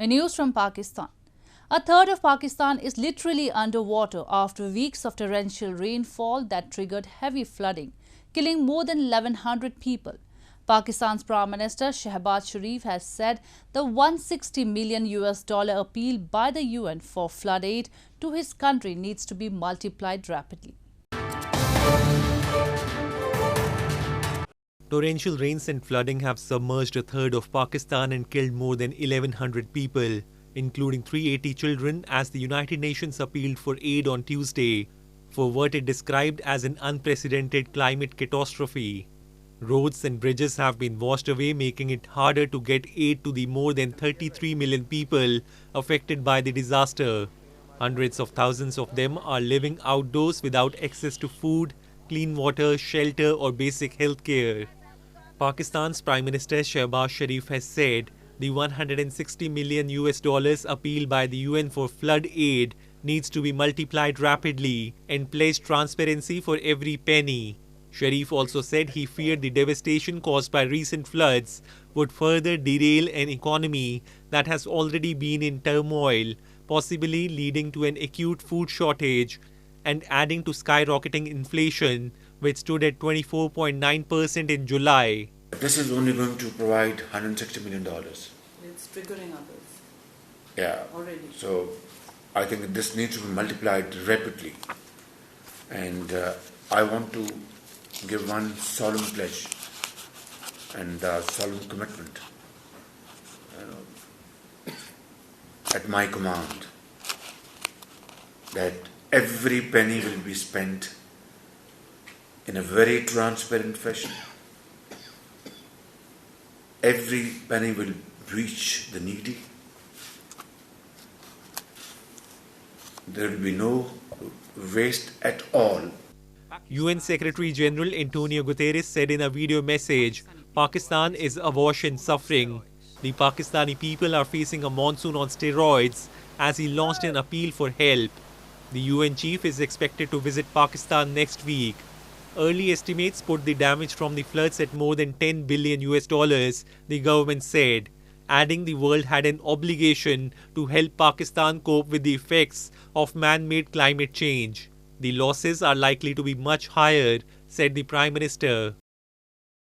News from Pakistan. A third of Pakistan is literally underwater after weeks of torrential rainfall that triggered heavy flooding, killing more than 1,100 people. Pakistan's Prime Minister Shehbaz Sharif has said the $160 million appeal by the UN for flood aid to his country needs to be multiplied rapidly. Torrential rains and flooding have submerged a third of Pakistan and killed more than 1,100 people, including 380 children, as the United Nations appealed for aid on Tuesday for what it described as an unprecedented climate catastrophe. Roads and bridges have been washed away, making it harder to get aid to the more than 33 million people affected by the disaster. Hundreds of thousands of them are living outdoors without access to food, clean water, shelter, or basic health care. Pakistan's Prime Minister Shehbaz Sharif has said the $160 million appeal by the UN for flood aid needs to be multiplied rapidly and pledged transparency for every penny. Sharif also said he feared the devastation caused by recent floods would further derail an economy that has already been in turmoil, possibly leading to an acute food shortage and adding to skyrocketing inflation, which stood at 24.9% in July. This is only going to provide $160 million. It's triggering others. Yeah. Already. So I think this needs to be multiplied rapidly. And I want to give one solemn pledge and solemn commitment at my command that every penny will be spent in a very transparent fashion. Every penny will reach the needy. There will be no waste at all. UN Secretary General Antonio Guterres said in a video message, Pakistan is awash in suffering. The Pakistani people are facing a monsoon on steroids, as he launched an appeal for help. The UN chief is expected to visit Pakistan next week. Early estimates put the damage from the floods at more than $10 billion, the government said, adding the world had an obligation to help Pakistan cope with the effects of man-made climate change. The losses are likely to be much higher, said the Prime Minister.